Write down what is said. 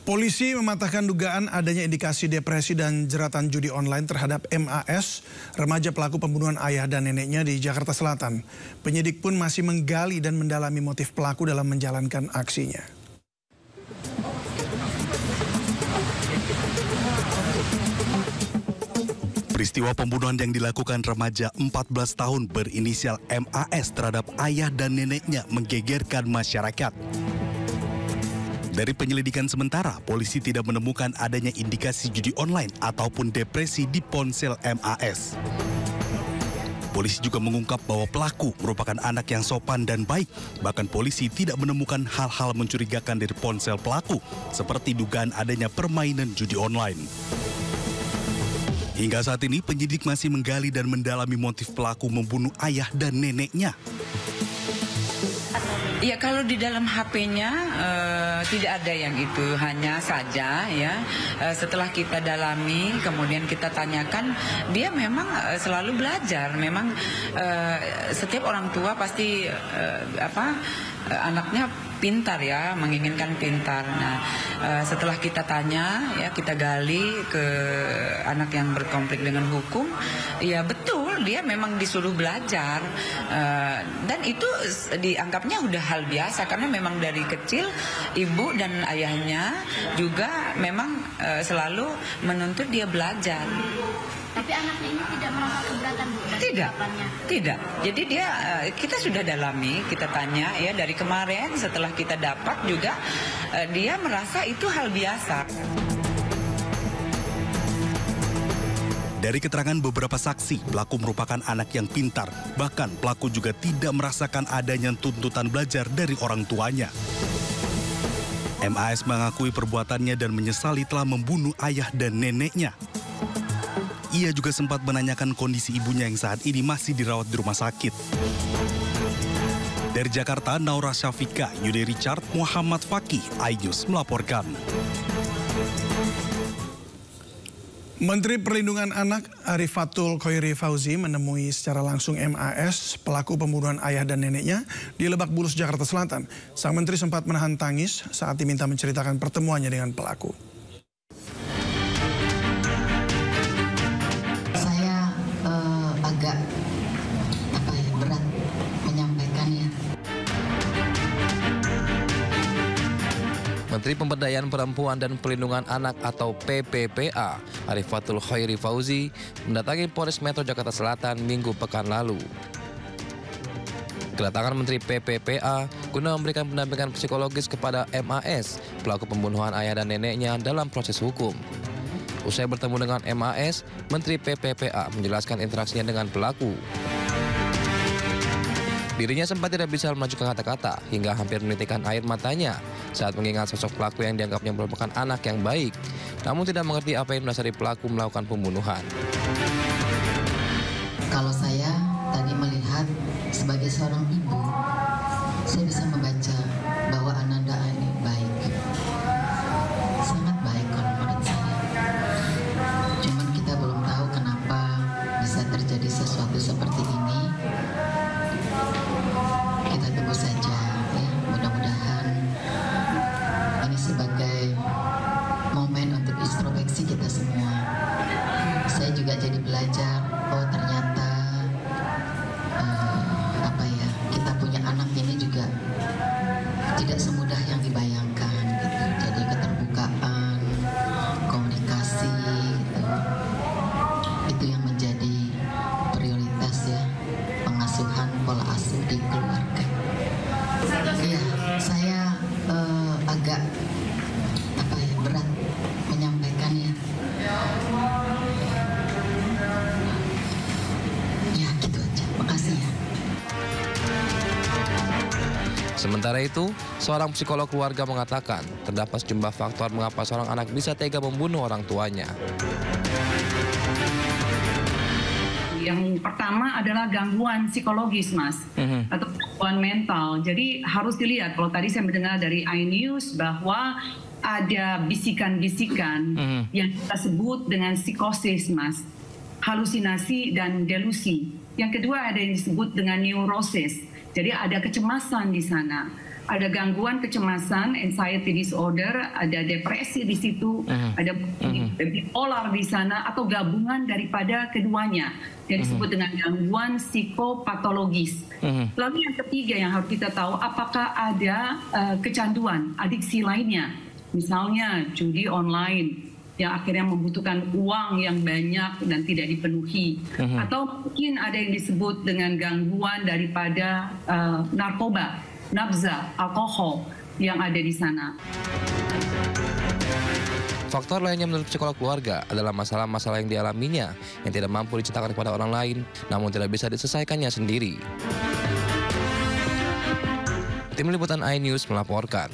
Polisi mematahkan dugaan adanya indikasi depresi dan jeratan judi online terhadap MAS, remaja pelaku pembunuhan ayah dan neneknya di Jakarta Selatan. Penyidik pun masih menggali dan mendalami motif pelaku dalam menjalankan aksinya. Peristiwa pembunuhan yang dilakukan remaja 14 tahun berinisial MAS terhadap ayah dan neneknya menggegerkan masyarakat. Dari penyelidikan sementara, polisi tidak menemukan adanya indikasi judi online ataupun depresi di ponsel MAS. Polisi juga mengungkap bahwa pelaku merupakan anak yang sopan dan baik. Bahkan polisi tidak menemukan hal-hal mencurigakan dari ponsel pelaku, seperti dugaan adanya permainan judi online. Hingga saat ini, penyidik masih menggali dan mendalami motif pelaku membunuh ayah dan neneknya. Ya, kalau di dalam HP-nya tidak ada yang itu, hanya saja ya setelah kita dalami kemudian kita tanyakan, dia memang selalu belajar. Memang setiap orang tua pasti anaknya pintar ya, menginginkan pintar. Nah, setelah kita tanya ya, kita gali ke anak yang berkonflik dengan hukum, ya betul dia memang disuruh belajar, dan itu dianggapnya udah hal biasa karena memang dari kecil ibu dan ayahnya juga memang selalu menuntut dia belajar. Tapi anaknya ini tidak merasa keberatan, Bu? Tidak. Jadi dia kita sudah dalami, kita tanya ya dari kemarin setelah kita dapat juga dia merasa itu hal biasa. Dari keterangan beberapa saksi, pelaku merupakan anak yang pintar. Bahkan pelaku juga tidak merasakan adanya tuntutan belajar dari orang tuanya. MAS mengakui perbuatannya dan menyesali telah membunuh ayah dan neneknya. Ia juga sempat menanyakan kondisi ibunya yang saat ini masih dirawat di rumah sakit. Dari Jakarta, Naura Syafika, Yudi Richard, Muhammad Fakih, iNews melaporkan. Menteri Perlindungan Anak Arifatul Khoiri Fauzi menemui secara langsung MAS, pelaku pembunuhan ayah dan neneknya di Lebak Bulus, Jakarta Selatan. Sang menteri sempat menahan tangis saat diminta menceritakan pertemuannya dengan pelaku. Agak berat menyampaikannya. Menteri Pemberdayaan Perempuan dan Perlindungan Anak atau PPPA, Arifatul Khoiri Fauzi, mendatangi Polres Metro Jakarta Selatan Minggu pekan lalu. Kedatangan Menteri PPPA guna memberikan pendampingan psikologis kepada MAS, pelaku pembunuhan ayah dan neneknya dalam proses hukum. Usai bertemu dengan MAS, Menteri PPPA menjelaskan interaksinya dengan pelaku. Dirinya sempat tidak bisa mengajukan kata-kata hingga hampir menitikkan air matanya saat mengingat sosok pelaku yang dianggapnya merupakan anak yang baik, namun tidak mengerti apa yang mendasari pelaku melakukan pembunuhan. Kalau saya tadi melihat sebagai seorang ibu, saya bisa membaca bahwa Ananda ini baik. Sangat baik kalau menurut saya. Cuman kita belum tahu kenapa bisa terjadi sesuatu seperti ini. Kita tunggu saja ya, mudah-mudahan ini sebagai momen untuk introspeksi kita semua. Saya juga jadi belajar, oh ternyata kita punya anak ini juga tidak semudah yang dibayangkan gitu. Jadi keterbukaan, komunikasi gitu. Itu yang menjadi prioritas ya, pengasuhan pola asuh di keluarga. Iya, saya agak berat menyampaikannya. Ya gitu aja, makasih ya. Sementara itu, seorang psikolog keluarga mengatakan terdapat sejumlah faktor mengapa seorang anak bisa tega membunuh orang tuanya. Yang pertama adalah gangguan psikologis, Mas, atau gangguan mental. Jadi harus dilihat, kalau tadi saya mendengar dari iNews bahwa ada bisikan-bisikan yang kita sebut dengan psikosis, Mas, halusinasi dan delusi. Yang kedua ada yang disebut dengan neurosis. Jadi ada kecemasan di sana. ada gangguan kecemasan, anxiety disorder, ada depresi di situ, ada bipolar di sana, atau gabungan daripada keduanya yang disebut dengan gangguan psikopatologis. Lalu yang ketiga yang harus kita tahu, apakah ada kecanduan, adiksi lainnya, misalnya judi online yang akhirnya membutuhkan uang yang banyak dan tidak dipenuhi, atau mungkin ada yang disebut dengan gangguan daripada narkoba, nafza, alkohol yang ada di sana. Faktor lainnya menurut psikolog keluarga adalah masalah-masalah yang dialaminya yang tidak mampu diceritakan kepada orang lain, namun tidak bisa diselesaikannya sendiri. Tim Liputan iNews melaporkan.